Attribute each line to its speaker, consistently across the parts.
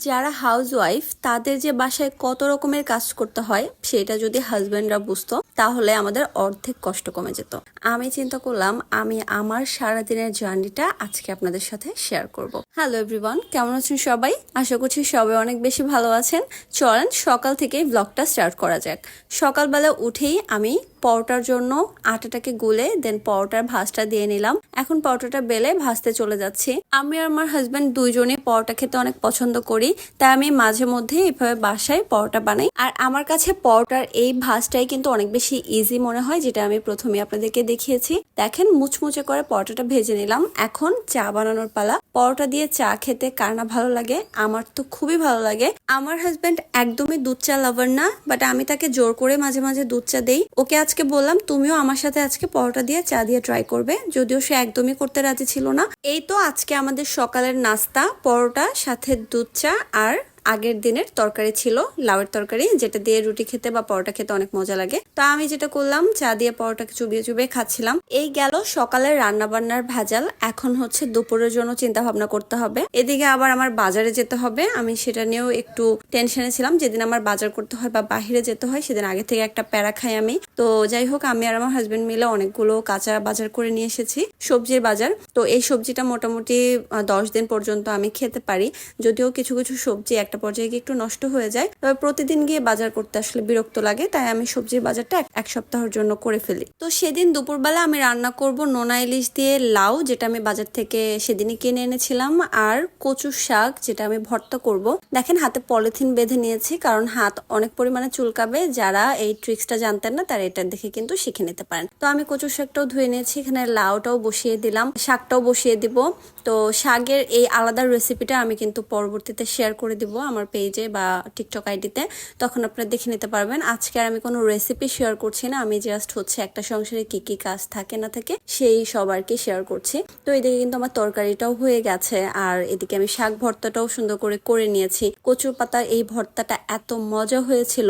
Speaker 1: যারা হাউসওয়াইফ তাদের যে বাসায় কত রকমের কাজ করতে হয় সেটা যদি হাজবেন্ডরা বুঝতো তাহলে আমাদের অর্ধেক কষ্ট কমে যেত। আমি চিন্তা করলাম আমি আমার সারাদিনের জার্নিটা আজকে আপনাদের সাথে শেয়ার করব। হ্যালো এভরিওয়ান, কেমন আছেন সবাই? আশা করছি সবাই অনেক বেশি ভালো আছেন। চলেন সকাল থেকেই ব্লগটা স্টার্ট করা যাক। সকালবেলা উঠেই আমি পরোটার জন্য আটাটাকে গুলে দেন পরোটার ভাজটা দিয়ে নিলাম। এখন পরোটাটা বেলে ভাজতে চলে যাচ্ছি। আমি আর আমার হাজবেন্ড দুইজনই পরোটা খেতে অনেক পছন্দ করি, তাই আমি মাঝে মধ্যে এভাবে বাসায় পরোটা বানাই। আর আমার কাছে পরোটার এই ভাজটাই কিন্তু অনেক বেশি ইজি মনে হয়, যেটা আমি প্রথমে আপনাদেরকে দেখিয়েছি। দেখেন মুচমুচে করে পরোটাটা ভেজে নিলাম। এখন চা বানানোর পালা। পরোটা দিয়ে চা খেতে কার না ভালো লাগে? আমার তো খুবই ভালো লাগে। আমার হাজবেন্ড একদমই দুধ চা লাভার না, বাট আমি তাকে জোর করে মাঝে মাঝে দুধ চা দেই। ওকে আজকে বললাম তুমিও আমার সাথে আজকে পরোটা দিয়ে চা দিয়ে ট্রাই করবে, যদিও সে একদমই করতে রাজি ছিল না। এই তো আজকে আমাদের সকালের নাস্তা, পরোটা সাথে দুধ চা আর আগের দিনের তরকারি ছিল লাউয়ের তরকারি, যেটা দিয়ে রুটি খেতে বা পরোটা খেতে অনেক মজা লাগে। তো আমি যেটা করলাম চা দিয়ে পরোটাকে চুবিয়ে চুবিয়ে খাচ্ছিলাম। এই গেল সকালের রান্না বান্নার ভেজাল। এখন হচ্ছে দুপুরের জন্য চিন্তা ভাবনা করতে হবে। এদিকে আবার আমার বাজারে যেতে হবে, আমি সেটা নিয়েও একটু টেনশনে ছিলাম। যেদিন আমার বাজার করতে হয় বা বাহিরে যেতে হয় সেদিন আগে থেকে একটা প্যারা খাই আমি। তো যাই হোক, আমি আর আমার হাজবেন্ড মিলে অনেকগুলো কাঁচা বাজার করে নিয়ে এসেছি, সবজির বাজার। তো এই সবজিটা মোটামুটি 10 দিন পর্যন্ত আমি খেতে পারি, যদিও কিছু কিছু সবজি একটা পর্যায়ে গিয়ে একটু নষ্ট হয়ে যায়। তবে প্রতিদিন গিয়ে বাজার করতে আসলে বিরক্ত লাগে, তাই আমি সবজির বাজারটা এক সপ্তাহের জন্য করে ফেলি। তো সেদিন দুপুরবেলা আমি রান্না করব নোনা ইলিশ দিয়ে লাউ, যেটা আমি বাজার থেকে সেদিনই কিনে এনেছিলাম, আর কচু শাক, যেটা আমি ভর্তা করব। দেখেন হাতে পলিথিন বেঁধে নিয়েছি, কারণ হাত অনেক পরিমাণে চুলকাবে। যারা এই ট্রিক্সটা জানতেন না তারা এটা দেখে কিন্তু শিখে নিতে পারেন। তো আমি কচু শাকটাও ধুয়ে নিয়েছি, এখানে লাউটাও বসিয়ে দিলাম, শাকটাও বসিয়ে দিব। তো শাকের এই আলাদা রেসিপিটা আমি কিন্তু পরবর্তীতে শেয়ার করে দিব আমার পেজে বা টিকটক আইডিতে, তখন আপনারা দেখে নিতে পারবেন। আজকে আর আমি কোনো রেসিপি শেয়ার করছি না, আমি জাস্ট হচ্ছে একটা সংসারে কি কি কাজ থাকে না থাকে সেই সব আর কি শেয়ার করছি। তো এদিকে কিন্তু আমার তরকারিটাও হয়ে গেছে, আর এদিকে আমি শাক ভর্তাটাও সুন্দর করে করে নিয়েছি। কচুর পাতার এই ভর্তাটা এত মজা হয়েছিল,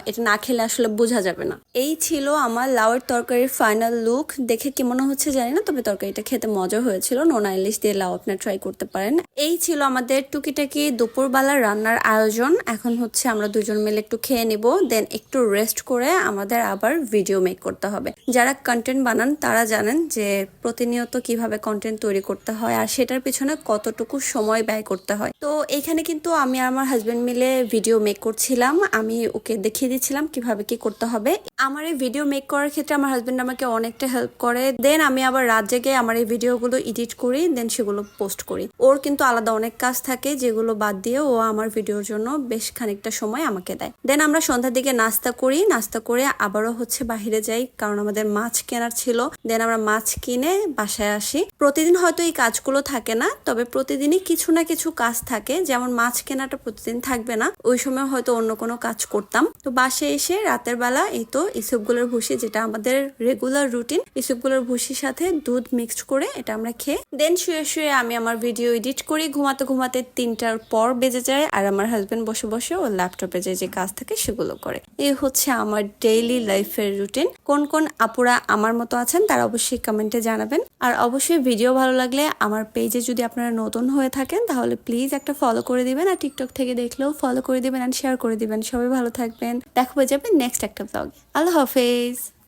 Speaker 1: এটা না খেলে আসলে বোঝা যাবে না। এই ছিল আমার লাউয়ের তরকারির ফাইনাল লুক। দেখে কি মনে হচ্ছে জানি না, তবে তরকারিটা খেতে মজা হয়েছিল। নোনা ইলিশ দিয়ে লাউ আপনারা ট্রাই করতে পারেন। এই ছিল আমাদের টুকিটাকি দুপুরবেলার রান্নার আয়োজন। এখন হচ্ছে আমরা দুজন মিলে একটু খেয়ে নিব, দেন একটু রেস্ট করে আমাদের আবার ভিডিও মেক করতে হবে। যারা কন্টেন্ট বানান তারা জানেন যে প্রতিনিয়ত কিভাবে কন্টেন্ট তৈরি করতে হয় আর সেটার পিছনে কতটুকু সময় ব্যয় করতে হয়। তো এখানে কিন্তু আমি আর আমার হাজবেন্ড মিলে ভিডিও মেক করছিলাম। আমি ওকে দেখিয়ে দিচ্ছিলাম কিভাবে কি করতে হবে। আমার এই ভিডিও মেক করার ক্ষেত্রে আমার হাজবেন্ড আমাকে অনেকটা হেল্প করে। দেন আমি আবার রাত জেগে আমার এই ভিডিওগুলো এডিট করি, দেন সেগুলো পোস্ট করি। ওর কিন্তু আলাদা অনেক কাজ থাকে, যেগুলো বাদ দিয়ে ও আমার ভিডিওর জন্য বেশ খানিকটা সময় আমাকে দেয়। দেন আমরা সন্ধ্যার দিকে নাস্তা করি, নাস্তা করে আবারও হচ্ছে বাহিরে যাই, কারণ আমাদের মাছ কেনার ছিল। দেন আমরা মাছ কিনে বাসায় আসি। প্রতিদিন হয়তো এই কাজগুলো থাকে না, তবে প্রতিদিনই কিছু না কিছু কাজ থাকে। যেমন মাছ কেনাটা প্রতিদিন থাকবে না, ওই সময় হয়তো অন্য কোনো কাজ করতাম। তো বাসায় এসে রাতের বেলা এই তো ইসুপগুলোর ভুসি, যেটা আমাদের রেগুলার রুটিন, ইসুপগুলোর ভুসির সাথে দুধ মিক্সড করে এটা আমরা খেয়ে দেন শুয়ে শুয়ে আমি আমার ভিডিও এডিট করি। ঘুমাতে ঘুমাতে 3টার পর বেজে যায়, আর আমার হাজবেন্ড বসে বসে ওর ল্যাপটপে যে কাজ থাকে সেগুলো করে। এই হচ্ছে আমার ডেইলি লাইফের রুটিন। কোন কোন আপুরা আমার মতো আছেন তারা অবশ্যই কমেন্টে জানাবেন। আর অবশ্যই ভিডিও ভালো লাগলে আমার পেজে যদি আপনারা নতুন হয়ে থাকেন তাহলে প্লিজ একটা ফলো করে দিবেন, আর টিকটক থেকে দেখলেও ফলো করে দিবেন আর শেয়ার করে দিবেন। সবাই ভালো থাকবেন, দেখা হয়ে যাবে নেক্সট একটা ব্লগে। আল্লাহ হাফেজ।